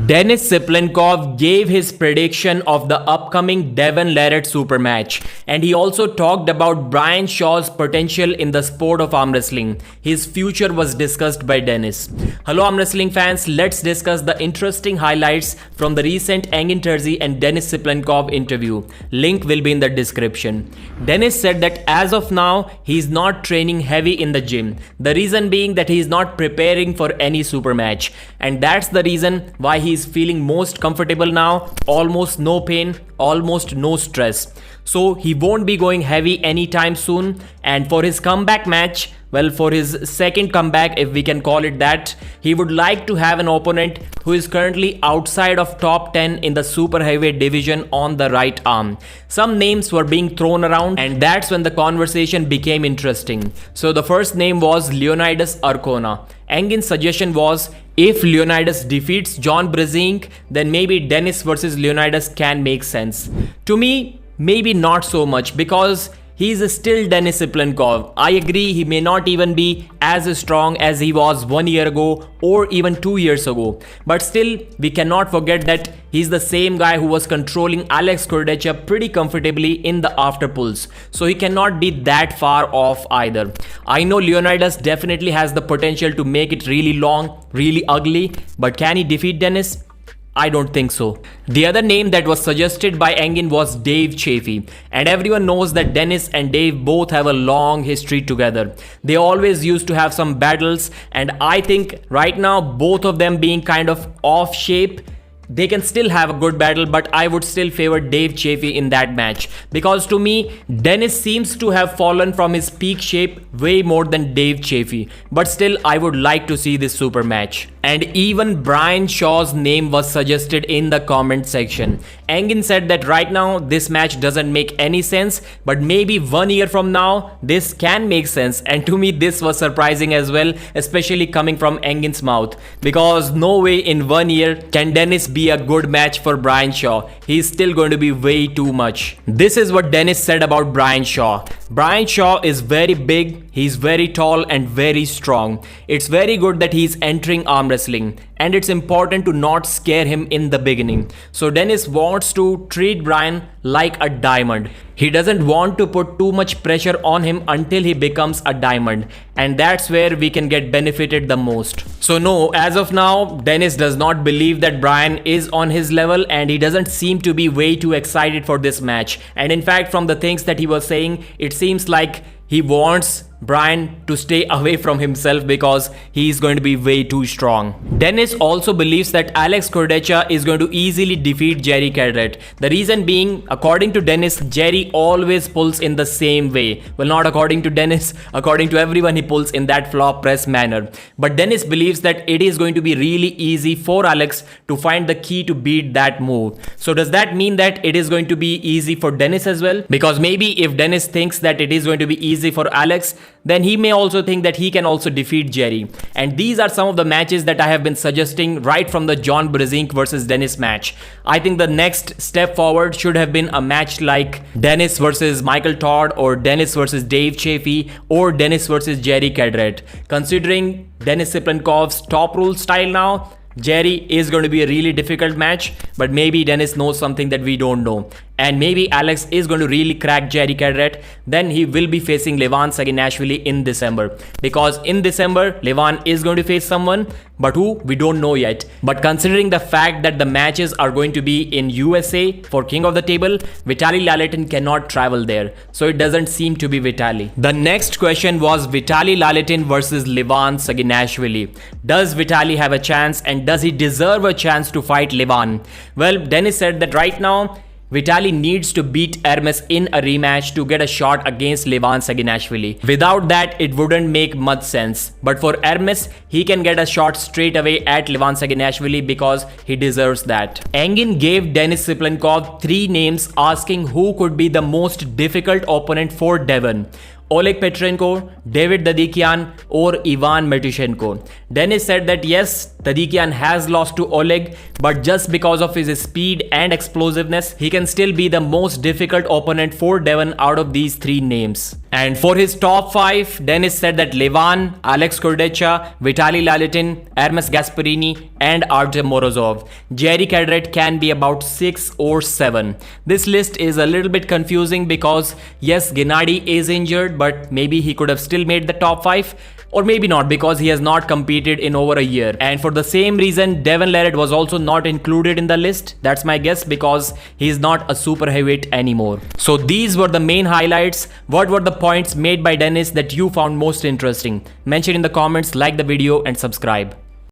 Denis Cyplenkov gave his prediction of the upcoming Devon super match, and he also talked about Brian Shaw's potential in the sport of arm wrestling. His future was discussed by Denis. Hello arm wrestling fans, let's discuss the interesting highlights from the recent Engin Terzi and Denis Cyplenkov interview. Link will be in the description. Denis said that as of now, he is not training heavy in the gym. The reason being that he is not preparing for any super match, and that's the reason why he is feeling most comfortable now, almost no pain, almost no stress. So he won't be going heavy anytime soon, and for his comeback match, well, for his second comeback, if we can call it that, he would like to have an opponent who is currently outside of top 10 in the super heavyweight division on the right arm. Some names were being thrown around, and that's when the conversation became interesting. So the first name was Leonidas Brian. Engin's suggestion was, if Leonidas defeats John Brezink, then maybe Denis versus Leonidas can make sense. To me, maybe not so much, because he's still Denis Cyplenkov. I agree, he may not even be as strong as he was 1 year ago or even 2 years ago. But still, we cannot forget that he's the same guy who was controlling Alex Kurdecha pretty comfortably in the after pulls. So he cannot be that far off either. I know Leonidas definitely has the potential to make it really long, really ugly. But can he defeat Denis? I don't think so. The other name that was suggested by Engin was Dave Chaffee, and everyone knows that Denis and Dave both have a long history together. They always used to have some battles, and I think right now both of them being kind of off shape, they can still have a good battle, but I would still favor Dave Chaffee in that match, because to me, Denis seems to have fallen from his peak shape way more than Dave Chaffee. But still, I would like to see this super match. And even Brian Shaw's name was suggested in the comment section. Engin said that right now, this match doesn't make any sense, but maybe 1 year from now, this can make sense. And to me, this was surprising as well, especially coming from Engin's mouth, because no way in 1 year can Denis be a good match for Brian Shaw. He's still going to be way too much. This is what Denis said about Brian Shaw. Brian Shaw is very big, he's very tall and very strong. It's very good that he's entering arm wrestling, and it's important to not scare him in the beginning. So Denis wants to treat Brian like a diamond. He doesn't want to put too much pressure on him until he becomes a diamond, and that's where we can get benefited the most. So no, as of now, Denis does not believe that Brian is on his level, and he doesn't seem to be way too excited for this match. And in fact, from the things that he was saying, it seems like he wants Brian to stay away from himself because he's going to be way too strong. Denis also believes that Alex Kurdecha is going to easily defeat Jerry Cadret. The reason being, according to Denis, Jerry always pulls in the same way. Well, not according to Denis, according to everyone, he pulls in that flop press manner. But Denis believes that it is going to be really easy for Alex to find the key to beat that move. So does that mean that it is going to be easy for Denis as well? Because maybe if Denis thinks that it is going to be easy for Alex, then he may also think that he can also defeat Jerry. And these are some of the matches that I have been suggesting right from the John Brezink versus Denis match. I think the next step forward should have been a match like Denis versus Michael Todd, or Denis versus Dave Chaffee, or Denis versus Jerry Cadret. Considering Denis Cyplenkov's top rule style now, Jerry is going to be a really difficult match, but maybe Denis knows something that we don't know. And maybe Alex is going to really crack Jerry Cadret. Then he will be facing Levan Saginashvili in December. Because in December, Levan is going to face someone, but who? We don't know yet. But considering the fact that the matches are going to be in USA for King of the Table, Vitaly Laletin cannot travel there. So it doesn't seem to be Vitaly. The next question was Vitaly Laletin versus Levan Saginashvili. Does Vitaly have a chance, and does he deserve a chance to fight Levan? Well, Denis said that right now, Vitaly needs to beat Hermes in a rematch to get a shot against Levan Saginashvili. Without that, it wouldn't make much sense. But for Hermes, he can get a shot straight away at Levan Saginashvili because he deserves that. Engin gave Denis Cyplenkov 3 names, asking who could be the most difficult opponent for Devon. Oleg Petrenko, David Dadikian, or Ivan Matushenko. Denis said that yes, Dadikian has lost to Oleg, but just because of his speed and explosiveness, he can still be the most difficult opponent for Devon out of these 3 names. And for his top 5, Denis said that Levan, Alex Kurdecha, Vitaly Lalitin, Hermes Gasparini and Artem Morozov. Jerry Cadret can be about 6 or 7. This list is a little bit confusing because yes, Gennady is injured, but maybe he could have still made the top 5. Or maybe not, because he has not competed in over a year. And for the same reason, Devon Larratt was also not included in the list. That's my guess, because he is not a super heavyweight anymore. So these were the main highlights. What were the points made by Denis that you found most interesting? Mention in the comments, like the video and subscribe.